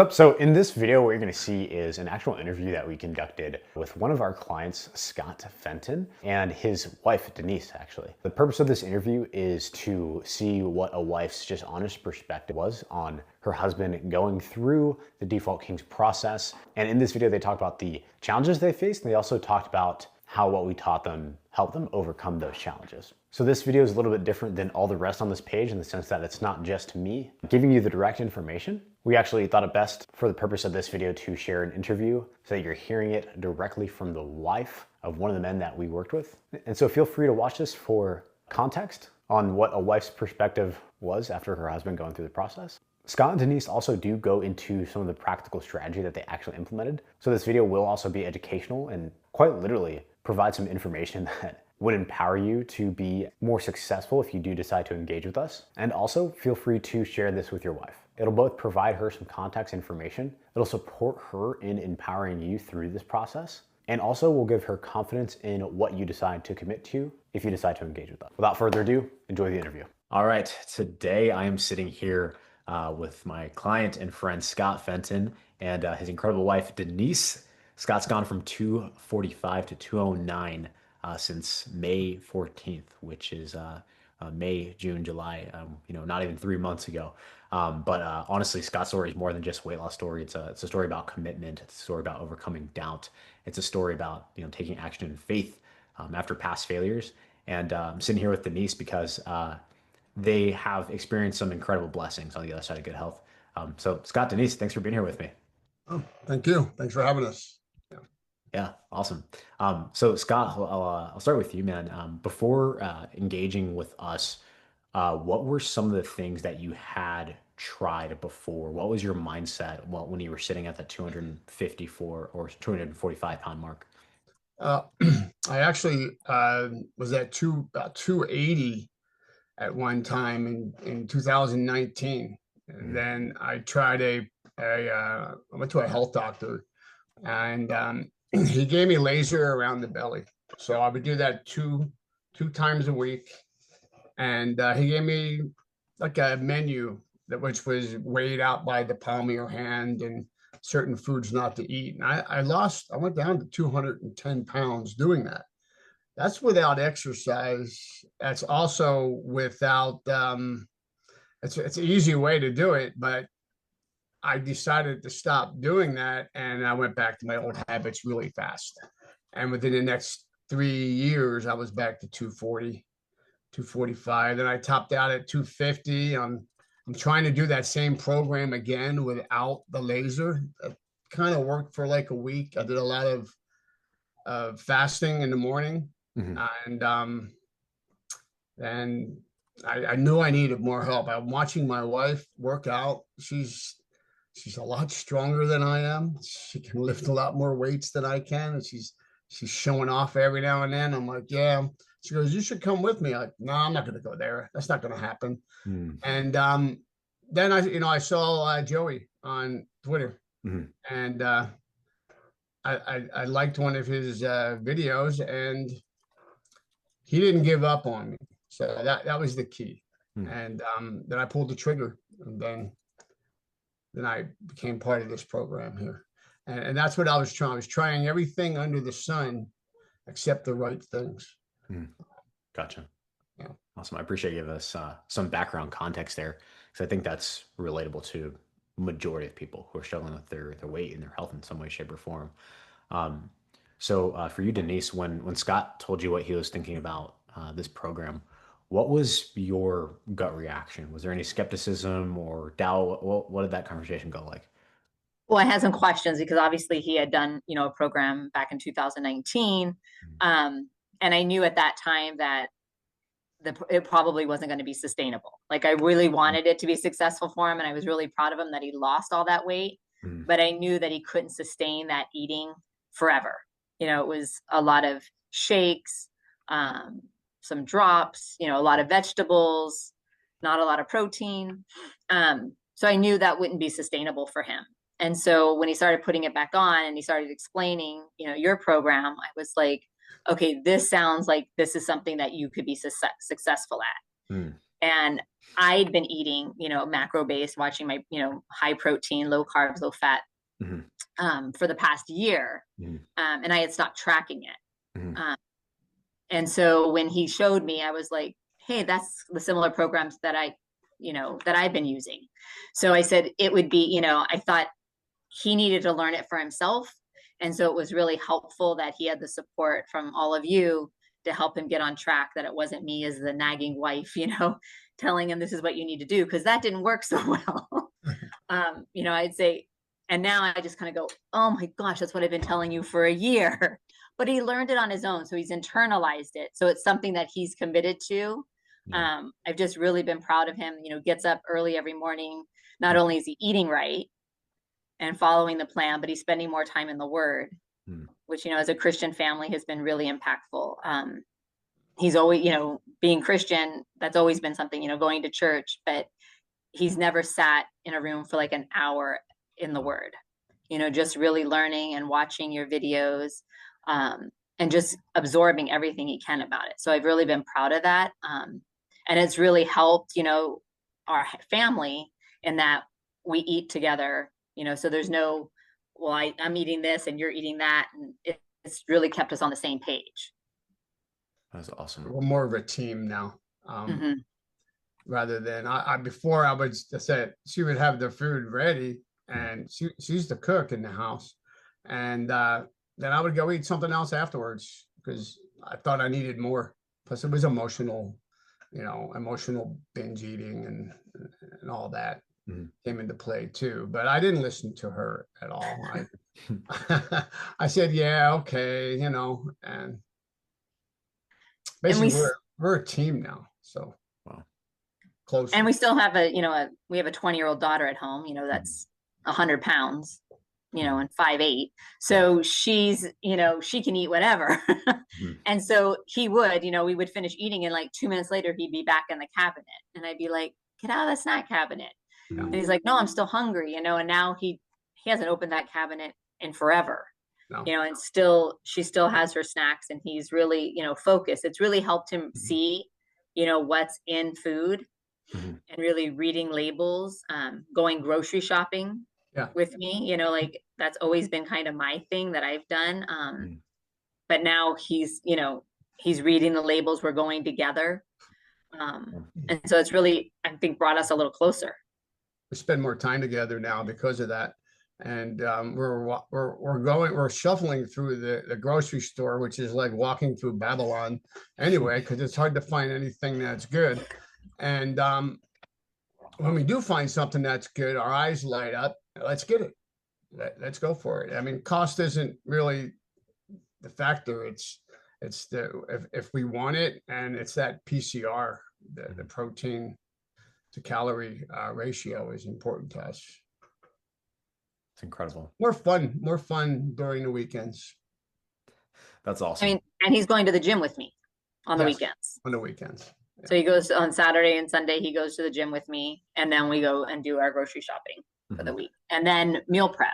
So in this video, what you're going to see is an actual interview that we conducted with one of our clients, Scott Fenton, and his wife, Denise, actually. The purpose of this interview is to see what a wife's just honest perspective was on her husband going through the Default Kings process. And in this video, they talked about the challenges they faced, and they also talked about how what we taught them helped them overcome those challenges. So this video is a little bit different than all the rest on this page in the sense that it's not just me giving you the direct information. We actually thought it best for the purpose of this video to share an interview so that you're hearing it directly from the wife of one of the men that we worked with. And so feel free to watch this for context on what a wife's perspective was after her husband going through the process. Scott and Denise also do go into some of the practical strategy that they actually implemented. So this video will also be educational and quite literally provide some information that would empower you to be more successful if you do decide to engage with us. And also feel free to share this with your wife. It'll both provide her some context information. It'll support her in empowering you through this process. And also will give her confidence in what you decide to commit to if you decide to engage with us. Without further ado, enjoy the interview. All right, today I am sitting here with my client and friend Scott Fenton and his incredible wife Denise. Scott's gone from 245 to 209 since May 14th, which is May, June, July, not even 3 months ago. But honestly, Scott's story is more than just a weight loss story. It's a story about commitment. It's a story about overcoming doubt. It's a story about taking action in faith after past failures. And I'm sitting here with Denise because they have experienced some incredible blessings on the other side of good health. So Scott, Denise, thanks for being here with me. Oh, thank you. Thanks for having us. Yeah, awesome. So Scott, I'll start with you, man. Before engaging with us, what were some of the things that you had tried before? What was your mindset when you were sitting at the 254 or 245 pound mark? I actually was at about 280 at one time in 2019. And then I tried I went to a health doctor, and he gave me laser around the belly. So I would do that two times a week. And he gave me like a menu which was weighed out by the palm of your hand and certain foods not to eat. And I went down to 210 pounds doing that. That's without exercise. That's also without, it's an easy way to do it, but I decided to stop doing that, and I went back to my old habits really fast. And within the next 3 years, I was back to 240, 245. Then I topped out at 250. I'm trying to do that same program again without the laser. It kind of worked for like a week. I did a lot of fasting in the morning, and I knew I needed more help. I'm watching my wife work out. She's a lot stronger than I am. She can lift a lot more weights than I can. And she's showing off every now and then. I'm like, yeah. She goes, you should come with me. I'm like, no, I'm not going to go there. That's not going to happen. And then I saw Joey on Twitter, and I liked one of his videos, and he didn't give up on me. So that was the key. And then I pulled the trigger, and then I became part of this program here. And that's what I was trying. I was trying everything under the sun except the right things. Gotcha. Yeah. Awesome. I appreciate you giving us some background context there, because I think that's relatable to majority of people who are struggling with their weight and their health in some way, shape, or form. So for you, Denise, when Scott told you what he was thinking about this program, what was your gut reaction? Was there any skepticism or doubt? What did that conversation go like? Well, I had some questions because obviously he had done, a program back in 2019. And I knew at that time that it probably wasn't going to be sustainable. Like, I really wanted it to be successful for him, and I was really proud of him that he lost all that weight, but I knew that he couldn't sustain that eating forever. It was a lot of shakes, some drops, a lot of vegetables, not a lot of protein. So I knew that wouldn't be sustainable for him. And so when he started putting it back on and he started explaining, your program, I was like, okay, this sounds like this is something that you could be successful at. And I'd been eating, macro based, watching my, high protein, low carbs, low fat Mhm. for the past year. Mhm. And I had stopped tracking it. Mhm. And so when he showed me, I was like, hey, that's the similar programs that that I've been using. So I said it would be, I thought he needed to learn it for himself. And so it was really helpful that he had the support from all of you to help him get on track, that it wasn't me as the nagging wife, telling him this is what you need to do, because that didn't work so well. I'd say, and now I just kind of go, oh my gosh, that's what I've been telling you for a year. But he learned it on his own. So he's internalized it. So it's something that he's committed to. Yeah. I've just really been proud of him, gets up early every morning. Not only is he eating right and following the plan, but he's spending more time in the word, Mm. which, as a Christian family has been really impactful. He's always, being Christian, that's always been something, going to church, but he's never sat in a room for like an hour in the word, just really learning and watching your videos, and just absorbing everything he can about it. So I've really been proud of that. And it's really helped, our family in that we eat together, so there's no, well, I'm eating this and you're eating that. And it's really kept us on the same page. That's awesome. We're more of a team now. Mhm. Rather than I before I would just say she would have the food ready and she's the cook in the house. And then I would go eat something else afterwards because I thought I needed more. Plus it was emotional, emotional binge eating and all that Mhm. came into play too. But I didn't listen to her at all. I said, yeah, okay, and And basically we're a team now. So Wow. closer. we still have we have a 20-year-old daughter at home, that's 100 pounds, Mhm. and 5'8". So she's, she can eat whatever. Mhm. And so he would, we would finish eating and like 2 minutes later, he'd be back in the cabinet. And I'd be like, get out of the snack cabinet. And Mhm. he's like, no, I'm still hungry, and now he hasn't opened that cabinet in forever. No. And still, she still has her snacks, and he's really, focused. It's really helped him see, what's in food, Mhm. and really reading labels, going grocery shopping Yeah. with me, like that's always been kind of my thing that I've done. Mhm. But now he's reading the labels, we're going together. And so it's really, I think, brought us a little closer. We spend more time together now because of that. And we're shuffling through the grocery store, which is like walking through Babylon anyway, because it's hard to find anything that's good. And when we do find something that's good, our eyes light up. Let's get it. Let's go for it. I mean, cost isn't really the factor. It's the if we want it, and it's that PCR, the protein to calorie ratio is important to us. It's incredible. More fun during the weekends. That's I awesome. mean, and he's going to the gym with me on the Yes, weekends. on the weekends. So he goes on Saturday and Sunday, he goes to the gym with me, and then we go and do our grocery shopping for the Mhm. week. And then meal prep.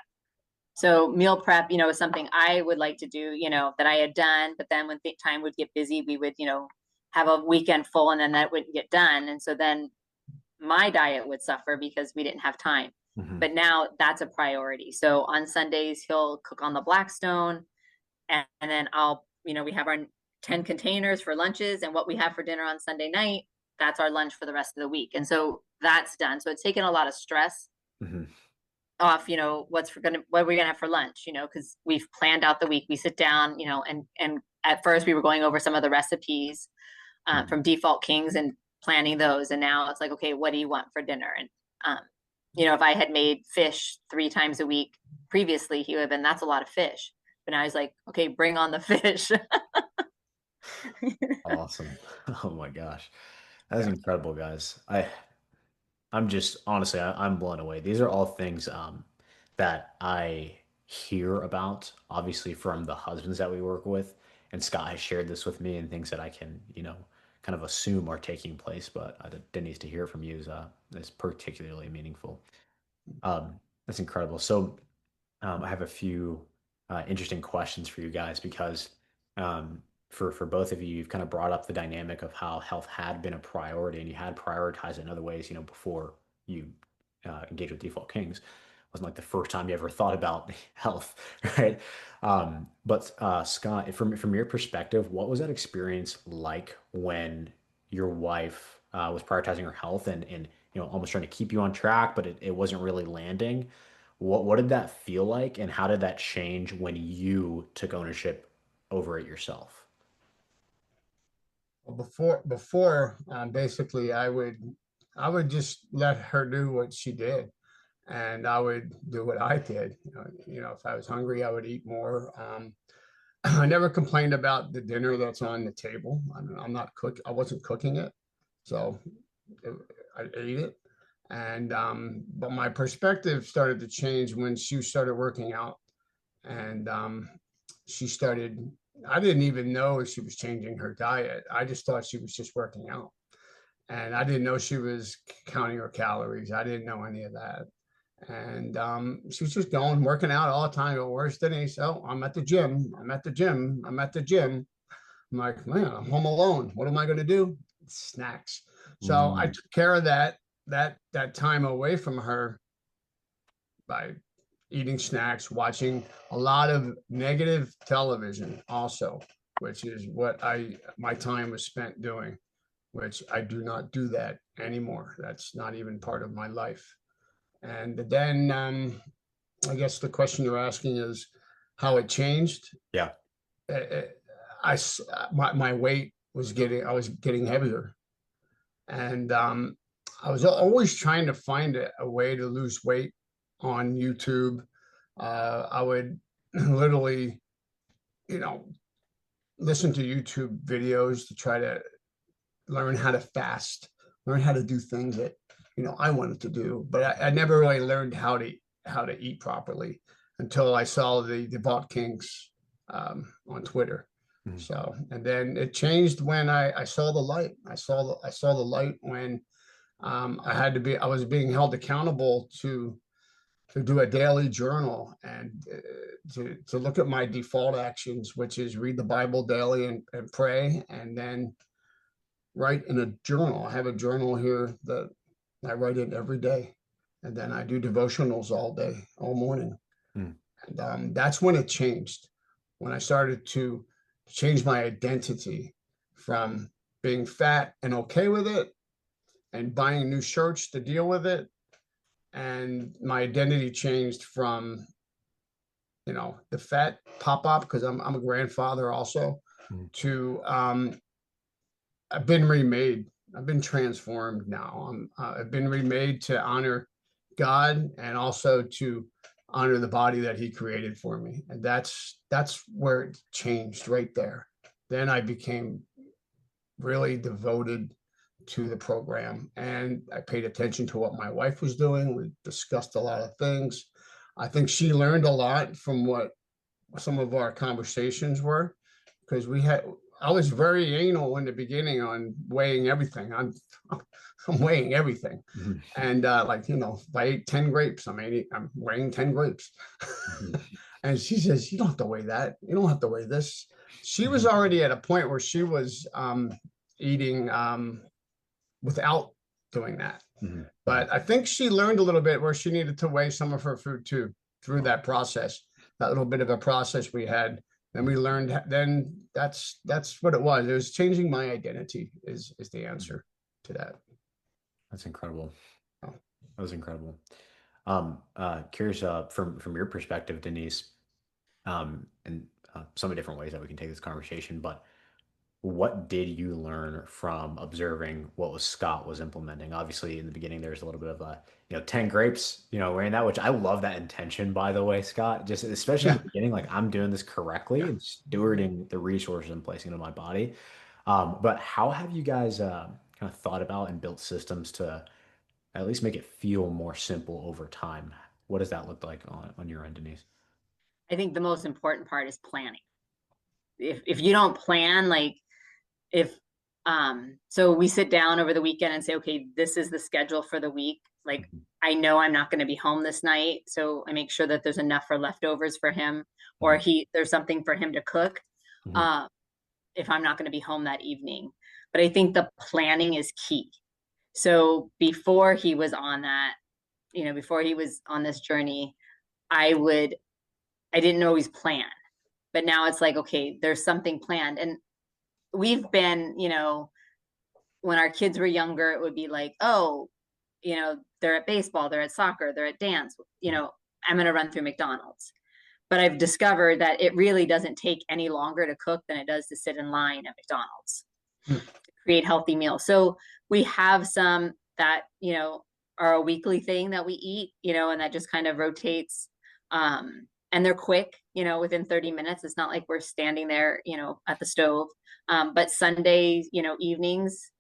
So meal prep, is something I would like to do, that I had done, but then when time would get busy, we would, have a weekend full, and then that wouldn't get done. And so then my diet would suffer because we didn't have time. Mhm. But now that's a priority. So on Sundays, he'll cook on the Blackstone, and then we have our 10 containers for lunches, and what we have for dinner on Sunday night, that's our lunch for the rest of the week. And so that's done. So it's taken a lot of stress Mhm. off, what we're gonna have for lunch, because we've planned out the week. We sit down, and at first we were going over some of the recipes Mhm. from Default Kings and planning those, and now it's like, okay, what do you want for dinner? And if I had made fish 3 times a week previously, he would have been, that's a lot of fish. But now he's like, okay, bring on the fish. Awesome. Oh my gosh. That is incredible, guys. I'm just honestly, I'm blown away. These are all things that I hear about, obviously from the husbands that we work with. And Scott has shared this with me and things that I can, kind of assume are taking place. But Denise, to hear from you is particularly meaningful. That's incredible. So I have a few interesting questions for you guys because for both of you, you've kind of brought up the dynamic of how health had been a priority and you had prioritized it in other ways, before you engaged with Default Kings. It wasn't like the first time you ever thought about health, right? But Scott, from your perspective, what was that experience like when your wife was prioritizing her health and almost trying to keep you on track, but it wasn't really landing? What did that feel like, and how did that change when you took ownership over it yourself? Well, before basically I would just let her do what she did, and I would do what I did. If I was hungry, I would eat more. I never complained about the dinner that's on the table. I'm not cook. I wasn't cooking it, so it, I ate it. And but my perspective started to change when she started working out, and she started. I didn't even know she was changing her diet. I just thought she was just working out, and I didn't know she was counting her calories. I didn't know any of that. And she was just going, working out all the time. Where's Denise? Oh, I'm at the gym. I'm at the gym. I'm at the gym. I'm like, man, I'm home alone. What am I going to do? Snacks. So I Mm, took care of that time away from her by eating snacks, watching a lot of negative television also, which is what my time was spent doing, which I do not do that anymore. That's not even part of my life. And then I guess the question you're asking is how it changed. yeah. Uh, uh, my weight was I was getting heavier, and I was always trying to find a way to lose weight on YouTube. I would literally, you know, listen to YouTube videos to try to learn how to fast, learn how to do things that I wanted to do, but I never really learned how to eat properly until I saw the Default Kings on Twitter. Mhm. So, and then it changed when I saw the light. I saw the light when I was being held accountable to do a daily journal and to look at my default actions, which is read the Bible daily and pray, and then write in a journal. I have a journal here that I write in every day, and then I do devotionals all day, all morning. Mm. And that's when it changed. When I started to change my identity from being fat and okay with it, and buying new shirts to deal with it, and my identity changed from the fat pop up because I'm a grandfather also Mm. to I've been remade. I've been transformed now. I've been remade to honor God and also to honor the body that He created for me, and that's where it changed right there. Then I became really devoted to the program, and I paid attention to what my wife was doing. We discussed a lot of things. I think she learned a lot from what some of our conversations were, because I was very anal in the beginning on weighing everything. I'm weighing everything. Mhm. And if I ate 10 grapes, I'm weighing 10 grapes. Mhm. And she says, you don't have to weigh that. You don't have to weigh this. She was Mhm. already at a point where she was eating without doing that. Mhm. Mhm. But I think she learned a little bit where she needed to weigh some of her food too through that process, that little bit of a process we had. Then we learned. Then that's what it was. It was changing my identity. Is the Mhm. answer to that. That's incredible. Oh. That was incredible. Curious, from your perspective, Denise, and so many different ways that we can take this conversation, but what did you learn from observing what was Scott was implementing? Obviously, in the beginning, there's a little bit of 10 grapes, wearing that, which I love that intention, by the way, Scott, just especially in Yeah, the beginning, like I'm doing this correctly yeah. and stewarding the resources I'm placing into my body. But how have you guys kind of thought about and built systems to at least make it feel more simple over time? What does that look like on your end, Denise? I think the most important part is planning. If you don't plan, like if so we sit down over the weekend and say, okay, this is the schedule for the week. Like Mhm. I know I'm not going to be home this night, so I make sure that there's enough for leftovers for him, or Mhm. there's something for him to cook. Mhm. Um, if I'm not going to be home that evening. But I think the planning is key. So before he was on that, before he was on this journey, I didn't always plan. But now it's like, okay, there's something planned. And we've been, when our kids were younger, it would be like, oh, they're at baseball, they're at soccer, they're at dance, I'm going to run through McDonald's. But I've discovered that it really doesn't take any longer to cook than it does to sit in line at McDonald's to create healthy meals. So we have some that, are a weekly thing that we eat, and that just kind of rotates. And they're quick, within 30 minutes. It's not like we're standing there, at the stove. But Sundays, evenings,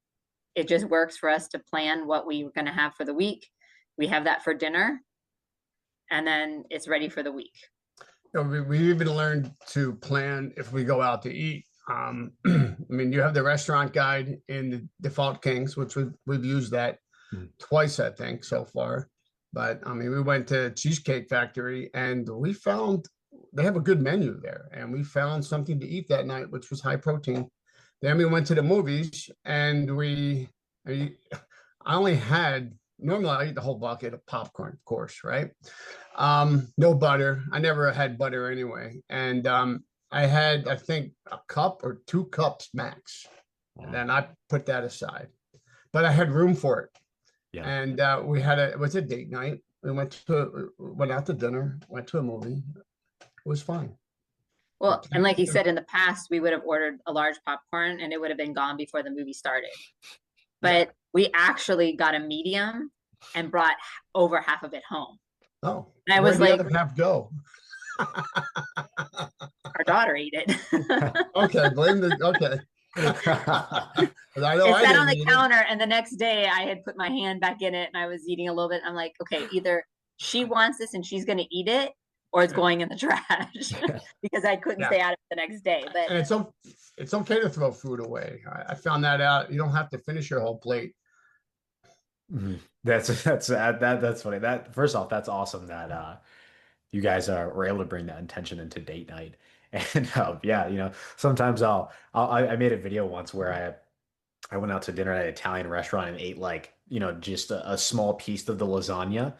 it just works for us to plan what we're going to have for the week. We have that for dinner, and then it's ready for the week. We even learned to plan if we go out to eat. I mean, you have the restaurant guide in the Default Kings, which we've used that twice, I think, so far. But I mean, we went to Cheesecake Factory and we found they have a good menu there, and we found something to eat that night, which was high protein. Then we went to the movies, and I only had, normally I eat the whole bucket of popcorn, of course, right? No butter. I never had butter anyway. And I had, I think, a cup or 2 cups max. And then I put that aside. But I had room for it. Yeah. And it was a date night. We went out to dinner, went to a movie. It was fine. Well, and like you said, in the past, we would have ordered a large popcorn and it would have been gone before the movie started. But we actually got a medium and brought over half of it home. Oh, and I was like, half go. Our daughter ate it. Okay, okay. It sat on the counter, and the next day I had put my hand back in it and I was eating a little bit. I'm like, okay, either she wants this and she's going to eat it, or it's going in the trash because I couldn't stay out of it the next day. But and it's okay to throw food away. I found that out. You don't have to finish your whole plate. That's funny. That, first off, that's awesome that you guys were able to bring that intention into date night. And yeah, sometimes I made a video once where I went out to dinner at an Italian restaurant and ate just a small piece of the lasagna.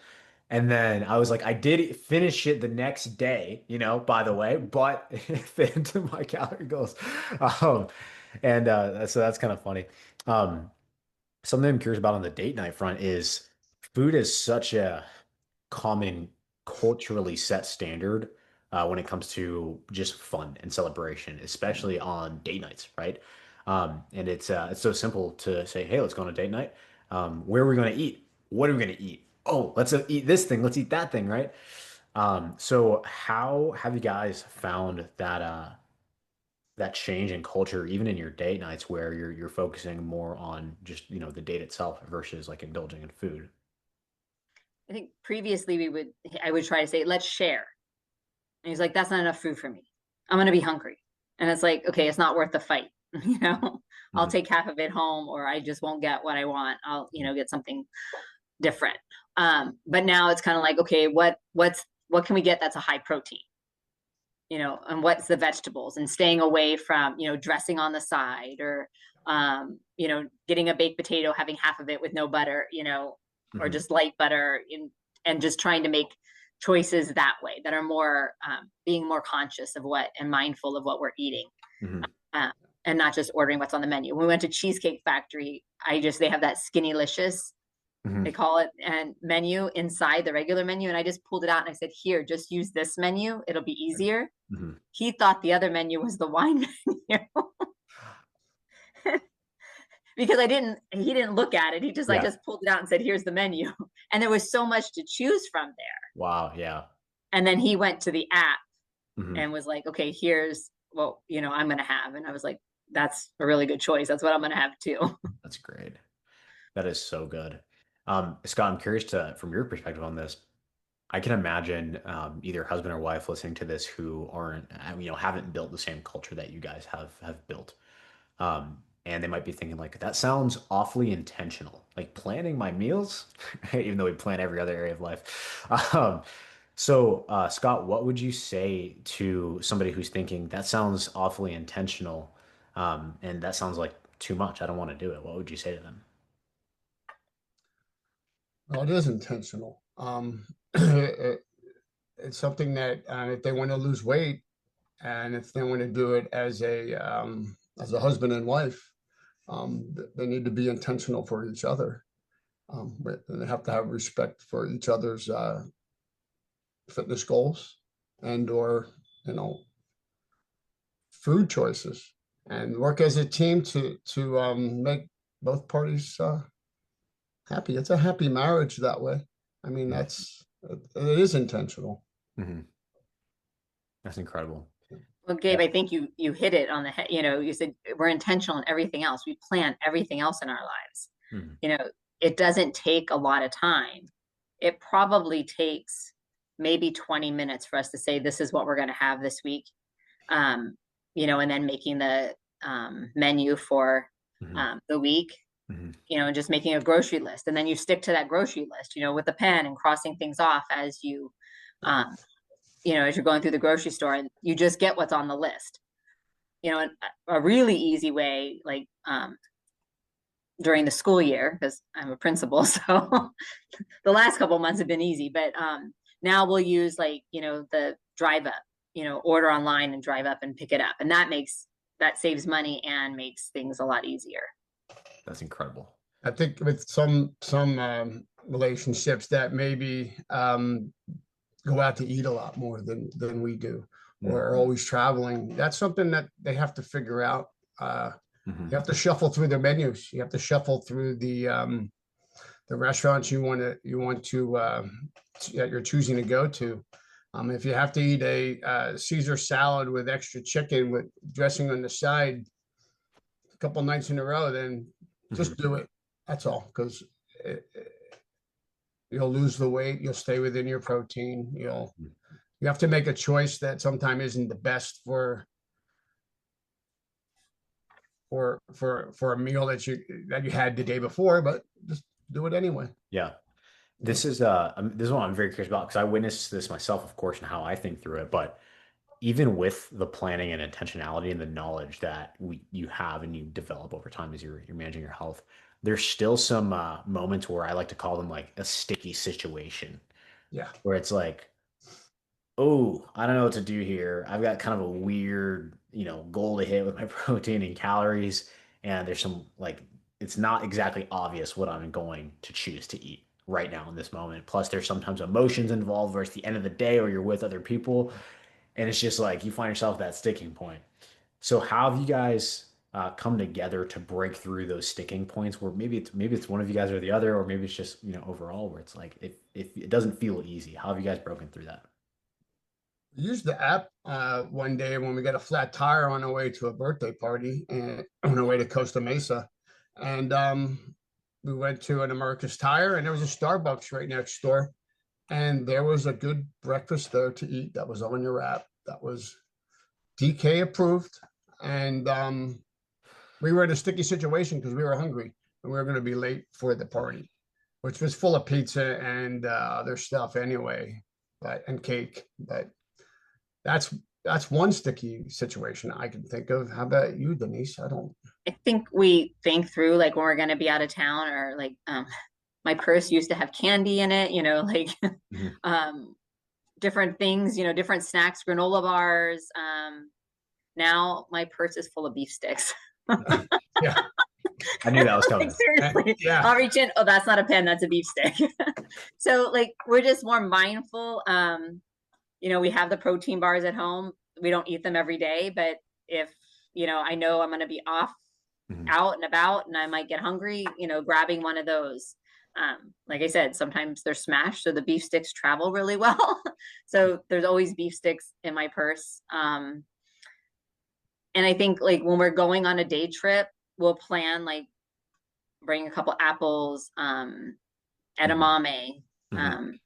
And then I was like, I did finish it the next day, by the way, but it fit into my calorie goals. So that's kind of funny. Something I'm curious about on the date night front is food is such a common culturally set standard when it comes to just fun and celebration, especially on date nights, right? And it's so simple to say, hey, let's go on a date night. Where are we going to eat? What are we going to eat? Oh, let's eat this thing. Let's eat that thing, right? So how have you guys found that change in culture, even in your date nights, where you're focusing more on just the date itself versus like indulging in food? I think previously I would try to say, let's share. And he's like, that's not enough food for me. I'm going to be hungry. And it's like, okay, it's not worth the fight. I'll take half of it home, or I just won't get what I want. I'll, get something different. But now it's kind of like, okay, what can we get that's a high protein? And what's the vegetables, and staying away from, dressing on the side, or, getting a baked potato, having half of it with no butter, or just light butter, and just trying to make choices that way that are more, being more conscious of and mindful of what we're eating, and not just ordering what's on the menu. When we went to Cheesecake Factory, they have that Skinnylicious, they call it, and menu inside the regular menu. And I just pulled it out and I said, here, just use this menu. It'll be easier. He thought the other menu was the wine menu. Because he didn't look at it. He just just pulled it out and said, here's the menu. And there was so much to choose from there. Wow. Yeah. And then he went to the app and was like, okay, here's what, I'm going to have. And I was like, that's a really good choice. That's what I'm going to have too. That's great. That is so good. Scott, I'm curious from your perspective on this. I can imagine either husband or wife listening to this who aren't, haven't built the same culture that you guys have built. And they might be thinking like, that sounds awfully intentional, like planning my meals, even though we plan every other area of life. So Scott, what would you say to somebody who's thinking that sounds awfully intentional? And that sounds like too much. I don't want to do it. What would you say to them? Well, it is intentional. It, it's something that if they want to lose weight and if they want to do it as a husband and wife, they need to be intentional for each other. But they have to have respect for each other's fitness goals and or food choices, and work as a team to make both parties happy. It's a happy marriage that way. I mean, it is intentional. Hmm. That's incredible. Well, Gabe, I think you hit it on the head. You know, you said we're intentional in everything else. We plan everything else in our lives. Mhm. You know, it doesn't take a lot of time. It probably takes maybe 20 minutes for us to say, this is what we're going to have this week. You know, and then making the menu for Mhm. the week, Mhm. you know, and just making a grocery list. And then you stick to that grocery list, you know, with a pen and crossing things off as um, you know, as you're going through the grocery store, and you just get what's on the list. You know, and a really easy way, like during the school year, because I'm a principal, so the last couple of months have been easy, but now we'll use, like, you know, the drive up, you know, order online and drive up and pick it up. And that saves money and makes things a lot easier. That's incredible. I think with some relationships that maybe go out to eat a lot more than we do, or are always traveling. That's something that they have to figure out. Mhm. You have to shuffle through their menus. You have to shuffle through the restaurants you want to that you're choosing to go to. If you have to eat a Caesar salad with extra chicken with dressing on the side a couple nights in a row, then just Mhm. do it. That's all, because you'll lose the weight. You'll stay within your protein. You have to make a choice that sometimes isn't the best for a meal that you had the day before, but just do it anyway. Yeah. Yeah. This is what I'm very curious about because I witnessed this myself, of course, and how I think through it. But even with the planning and intentionality and the knowledge that you have and you develop over time as you're managing your health, there's still some moments where I like to call them like a sticky situation, Yeah. where it's like, oh, I don't know what to do here. I've got kind of a weird, goal to hit with my protein and calories, and there's some like it's not exactly obvious what I'm going to choose to eat right now in this moment. Plus, there's sometimes emotions involved where it's the end of the day or you're with other people, and it's just like you find yourself at that sticking point. So, how have you guys come together to break through those sticking points where maybe it's one of you guys or the other, or maybe it's just overall where it's like if it doesn't feel easy. How have you guys broken through that? Used the app one day when we got a flat tire on our way to a birthday party and on our way to Costa Mesa. And we went to an America's Tire and there was a Starbucks right next door. And there was a good breakfast there to eat that was on your app. That was DK approved. And we were in a sticky situation because we were hungry and we were going to be late for the party, which was full of pizza and other stuff anyway, and cake. But that's that's one sticky situation I can think of. How about you, Denise? I don't. I think we think through, like, when we're going to be out of town, or like my purse used to have candy in it, you know, like Mhm. um different things, you know, different snacks, granola bars. Now my purse is full of beef sticks. Yeah, I knew that was Like, coming. seriously, yeah. I'll reach in. Oh, that's not a pen, that's a beef stick. So, like, we're just more mindful. You know, we have the protein bars at home. We don't eat them every day, but if, you know, I know I'm going to be off Mhm. out and about and I might get hungry, you know, grabbing one of those. Like I said, sometimes they're smashed, so the beef sticks travel really well. So there's always beef sticks in my purse. And I think, like, when we're going on a day trip, we'll plan, like, bring a couple apples, Mhm. edamame. Mhm. Um,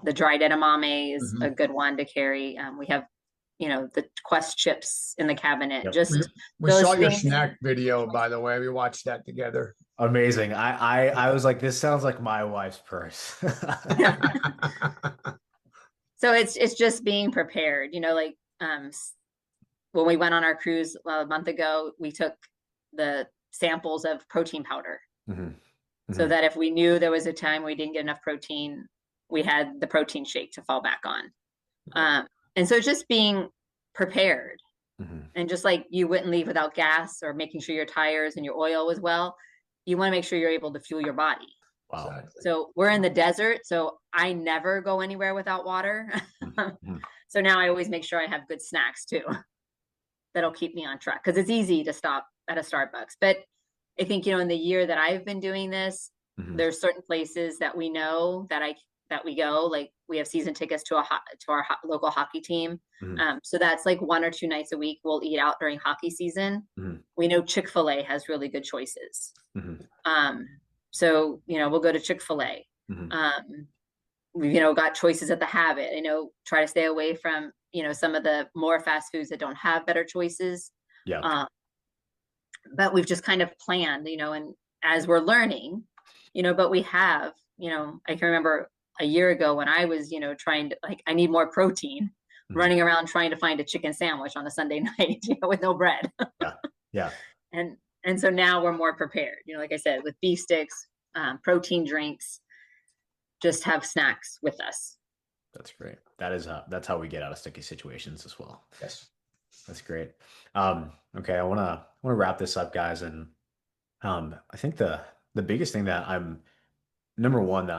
the dried edamame is a Mhm. good one to carry. We have, you know, the Quest chips in the cabinet, Yep. We just we saw those your things. snack video, by the way. We watched that together. Amazing. I was like, this sounds like my wife's purse. So it's just being prepared, you know, like when we went on our cruise a month ago, we took the samples of protein powder so that if we knew there was a time we didn't get enough protein, we had the protein shake to fall back on. And so just being prepared, and just like you wouldn't leave without gas or making sure your tires and your oil was well, you want to make sure you're able to fuel your body. Wow. Exactly. So we're in the desert, so I never go anywhere without water. So now I always make sure I have good snacks too. That'll keep me on track, because it's easy to stop at a Starbucks. But I think, in the year that I've been doing this, there's certain places that we know that we go. Like, we have season tickets to our local hockey team. So that's like 1 or 2 nights a week we'll eat out during hockey season. We know Chick-fil-A has really good choices. So, we'll go to Chick-fil-A. We've, got choices at the Habit. Try to stay away from, some of the more fast foods that don't have better choices. Yeah. But we've just kind of planned, and as we're learning, but we have, I can remember a year ago when I was, trying to, like, I need more protein, running around trying to find a chicken sandwich on a Sunday night, with no bread. Yeah. And so now we're more prepared, like I said, with beef sticks, protein drinks, just have snacks with us. That's great. That's how we get out of sticky situations as well. Yes. That's great. Okay, I want to wrap this up, guys, and I think the biggest thing that number one that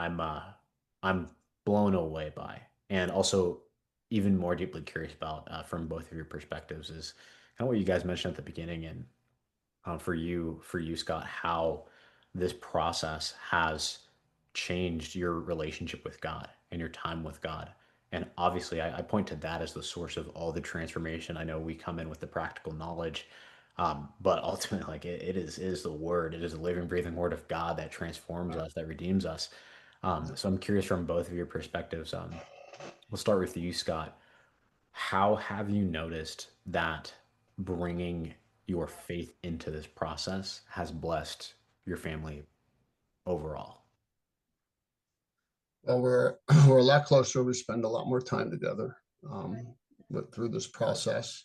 I'm blown away by, and also even more deeply curious about from both of your perspectives, is kind of what you guys mentioned at the beginning, and for you, Scott, how this process has changed your relationship with God and your time with God. And obviously, I point to that as the source of all the transformation. I know we come in with the practical knowledge, but ultimately, like, it is the Word. It is the living, breathing Word of God that transforms us, that redeems us. So I'm curious from both of your perspectives. We'll start with you, Scott. How have you noticed that bringing your faith into this process has blessed your family overall? Well, we're a lot closer. We spend a lot more time together through this process.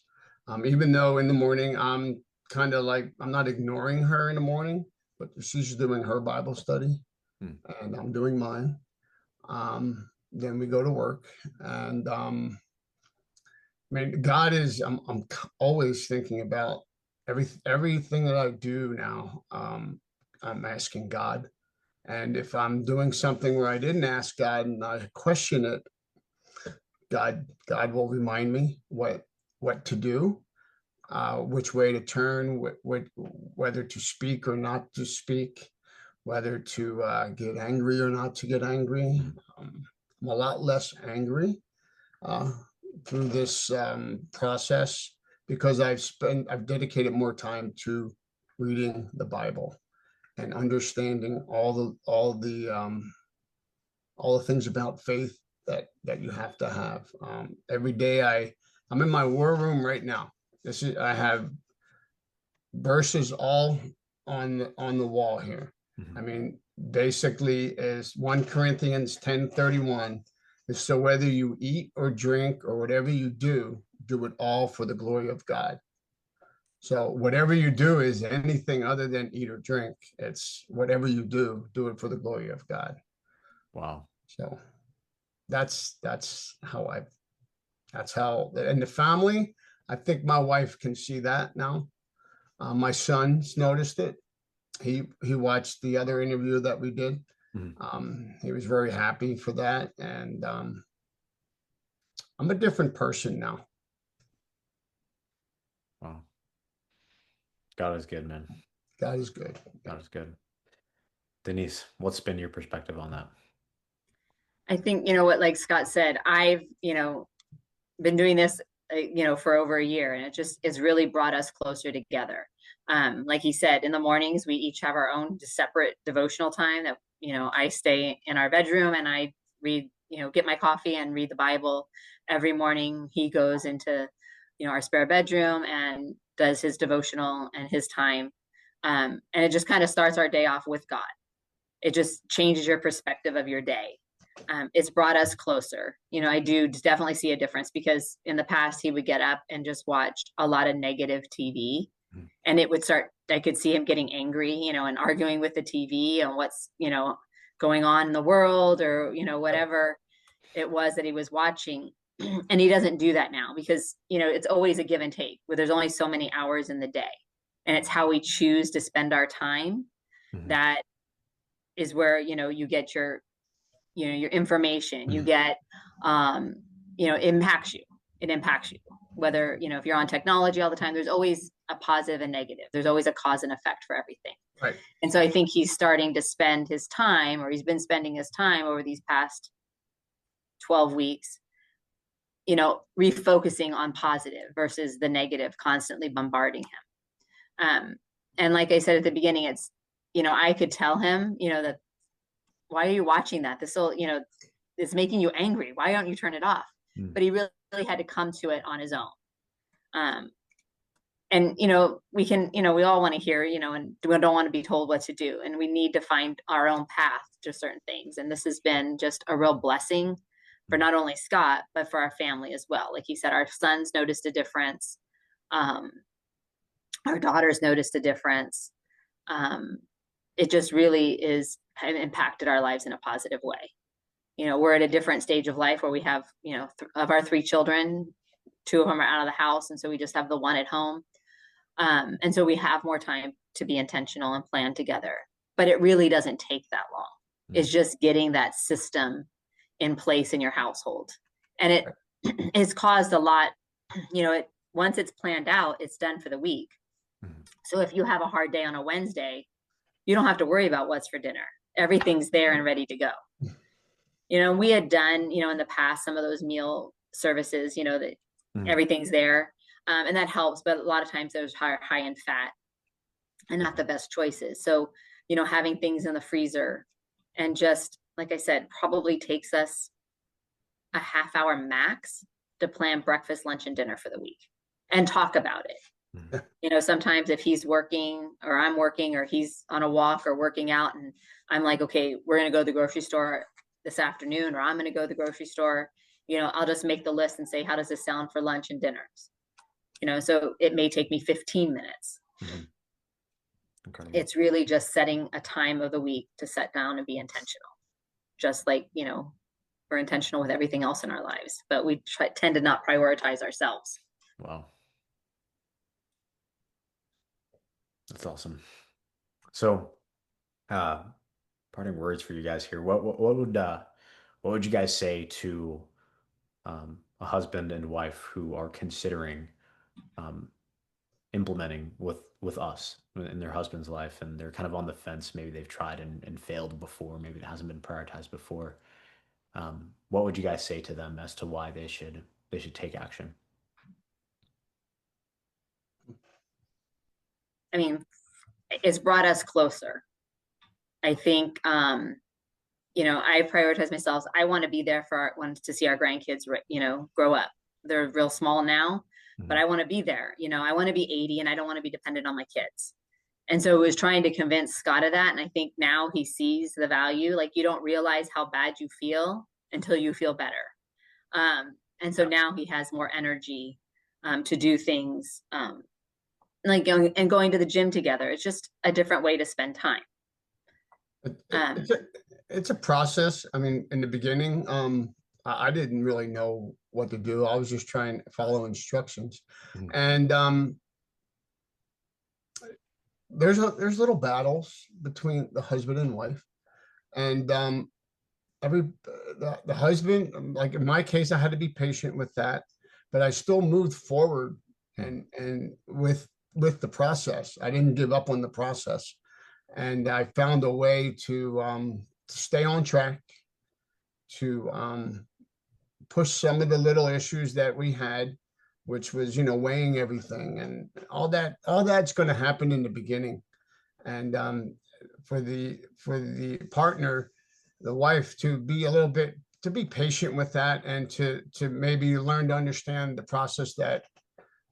Even though in the morning I'm kind of like, I'm not ignoring her in the morning, but she's doing her Bible study and I'm doing mine. Then we go to work, and God is. I'm always thinking about everything that I do now. I'm asking God. And if I'm doing something where I didn't ask God and I question it, God will remind me what to do, which way to turn, whether to speak or not to speak, whether to get angry or not to get angry. I'm a lot less angry through this process, because I've dedicated more time to reading the Bible and understanding all the things about faith that you have to have. Every day I'm in my war room right now. I have verses all on the wall here. I mean, basically is 1 Corinthians 10:31. So whether you eat or drink or whatever you do it all for the glory of God. So whatever you do is anything other than eat or drink. It's whatever you do it for the glory of God. Wow. So that's how, and the family, I think my wife can see that now. My son's noticed it. He watched the other interview that we did. He was very happy for that. And I'm a different person now. Wow. God is good, man. God is good. God is good. Denise, what's been your perspective on that? I think, what, like Scott said, I've, been doing this, for over a year, and it's really brought us closer together. Like he said, in the mornings, we each have our own separate devotional time that, I stay in our bedroom and I read, get my coffee and read the Bible every morning. He goes into, our spare bedroom and does his devotional and his time. And it just kind of starts our day off with God. It just changes your perspective of your day. It's brought us closer. You know, I do definitely see a difference, because in the past he would get up and just watch a lot of negative TV, and it would start, I could see him getting angry, you know, and arguing with the TV on what's, you know, going on in the world, or, you know, whatever it was that he was watching. And he doesn't do that now, because, you know, it's always a give and take, where there's only so many hours in the day, and it's how we choose to spend our time that is where, you know, you get your, you know, your information, you get, you know, it impacts you, whether, you know, if you're on technology all the time, there's always a positive and negative. There's always a cause and effect for everything. Right. And so I think he's starting to spend his time, or he's been spending his time over these past 12 weeks, you know, refocusing on positive versus the negative, constantly bombarding him. And like I said at the beginning, it's, you know, I could tell him, you know, that, why are you watching that? This will, you know, it's making you angry. Why don't you turn it off? But he really had to come to it on his own. And, you know, we can, you know, we all want to hear, you know, and we don't want to be told what to do. And we need to find our own path to certain things. And this has been just a real blessing for not only Scott, but for our family as well. Like he said, our sons noticed a difference. Our daughters noticed a difference. It just really is impacted our lives in a positive way. You know, we're at a different stage of life where we have, you know, of our 3 children, 2 of them are out of the house. And so we just have the 1 at home. And so we have more time to be intentional and plan together, but it really doesn't take that long. It's just getting that system in place in your household. And it has caused a lot, you know, once it's planned out, it's done for the week. So if you have a hard day on a Wednesday, you don't have to worry about what's for dinner. Everything's there and ready to go. You know, we had done, you know, in the past, some of those meal services, you know, that everything's there. And that helps, but a lot of times there's high in fat and not the best choices. So, you know, having things in the freezer, and just, like I said, probably takes us a half hour max to plan breakfast, lunch, and dinner for the week and talk about it. You know, sometimes if he's working or I'm working, or he's on a walk or working out, and I'm like, okay, we're going to go to the grocery store this afternoon, or I'm going to go to the grocery store, you know, I'll just make the list and say, how does this sound for lunch and dinners? You know, so it may take me 15 minutes. It's really just setting a time of the week to sit down and be intentional. Just like, you know, we're intentional with everything else in our lives, but we tend to not prioritize ourselves. Wow. That's awesome. So, parting words for you guys here. What would you guys say to a husband and wife who are considering implementing with us in their husband's life, and they're kind of on the fence? Maybe they've tried and failed before. Maybe it hasn't been prioritized before. What would you guys say to them as to why they should take action? I mean, it's brought us closer. I think, you know, I prioritize myself. I want to be there for to see our grandkids, you know, grow up. They're real small now, but I want to be there. You know, I want to be 80 and I don't want to be dependent on my kids. And so it was trying to convince Scott of that. And I think now he sees the value. Like, you don't realize how bad you feel until you feel better. And so now he has more energy to do things like going to the gym together. It's just a different way to spend time. It's a process. I mean, in the beginning, I didn't really know what to do. I was just trying to follow instructions. And there's little battles between the husband and wife. And the husband, like in my case, I had to be patient with that, but I still moved forward and with the process. I didn't give up on the process. And I found a way to stay on track, to push some of the little issues that we had, which was, you know, weighing everything and all that's going to happen in the beginning. And for the partner, the wife, to be patient with that, and to maybe learn to understand the process that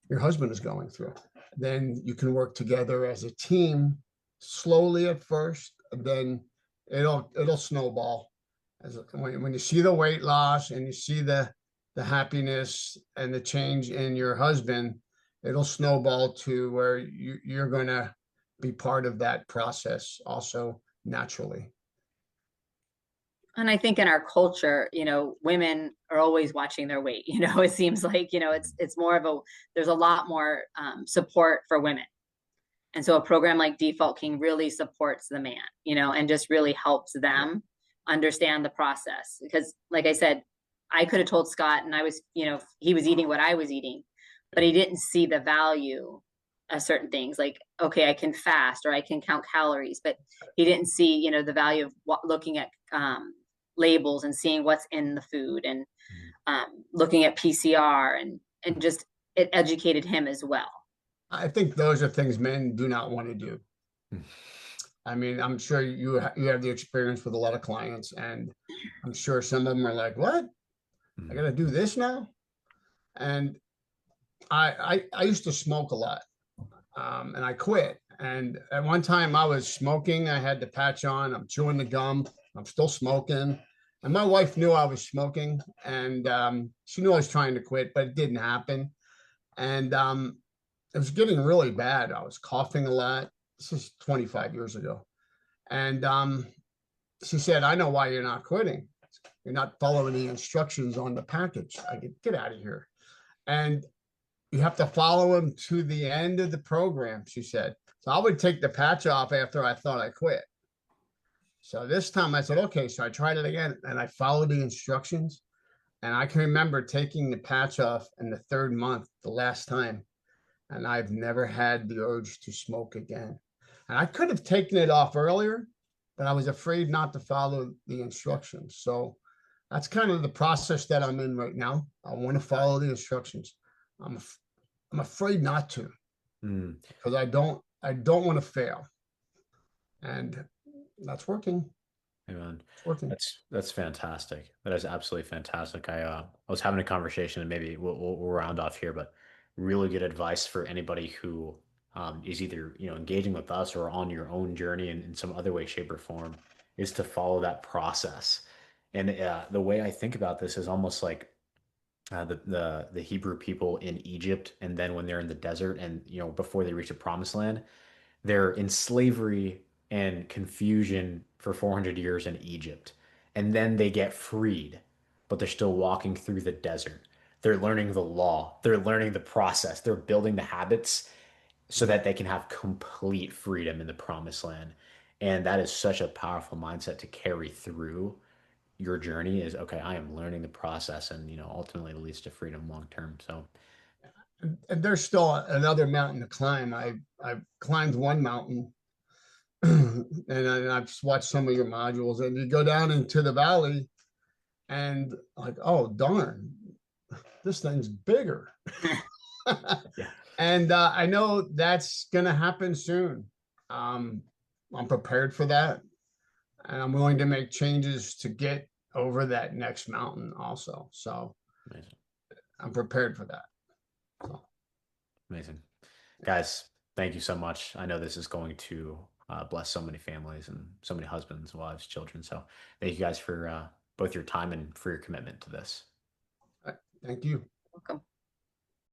your husband is going through. Then you can work together as a team, slowly at first, then it'll snowball. When you see the weight loss and you see the happiness and the change in your husband, it'll snowball to where you're going to be part of that process also naturally. And I think in our culture, women are always watching their weight. It seems like, it's more of there's a lot more support for women. And so a program like Default King really supports the man, and just really helps them understand the process. Because like I said, I could have told Scott, and I was, he was eating what I was eating, but he didn't see the value of certain things, like, okay, I can fast or I can count calories, but he didn't see, the value of looking at labels and seeing what's in the food, and looking at PCR, and just it educated him as well. I think those are things men do not want to do. I mean, I'm sure you have the experience with a lot of clients, and I'm sure some of them are like, "What? I got to do this now?" And I used to smoke a lot, and I quit. And at one time, I was smoking. I had the patch on. I'm chewing the gum. I'm still smoking. And my wife knew I was smoking, and she knew I was trying to quit, but it didn't happen. And it was getting really bad. I was coughing a lot. This is 25 years ago. And she said, "I know why you're not quitting. You're not following the instructions on the package." I get out of here. And you have to follow them to the end of the program, she said. So I would take the patch off after I thought I quit. So this time I said, okay, so I tried it again and I followed the instructions. And I can remember taking the patch off in the 3rd month, the last time. And I've never had the urge to smoke again. And I could have taken it off earlier, but I was afraid not to follow the instructions. So that's kind of the process that I'm in right now. I want to follow the instructions. I'm afraid not to, because I don't want to fail, and that's working. Amen. It's working. That's fantastic. That is absolutely fantastic. I was having a conversation, and maybe we'll round off here, but really good advice for anybody who is either engaging with us or on your own journey in some other way, shape, or form, is to follow that process. And the way I think about this is almost like the Hebrew people in Egypt, and then when they're in the desert, and before they reach the promised land, they're in slavery and confusion for 400 years in Egypt. And then they get freed, but they're still walking through the desert. They're learning the law, they're learning the process, they're building the habits so that they can have complete freedom in the promised land. And that is such a powerful mindset to carry through your journey. Is okay, I am learning the process, and ultimately it leads to freedom long term. So And there's still another mountain to climb. I've climbed one mountain, and I've watched some of your modules, and you go down into the valley, and like, oh darn, this thing's bigger. yeah. And I know that's gonna happen soon. I'm prepared for that, and I'm willing to make changes to get over that next mountain also. So Amazing. I'm prepared for that. So. Amazing. Guys, thank you so much. I know this is going to bless so many families and so many husbands, wives, children. So thank you guys for both your time and for your commitment to this. Thank you. Welcome.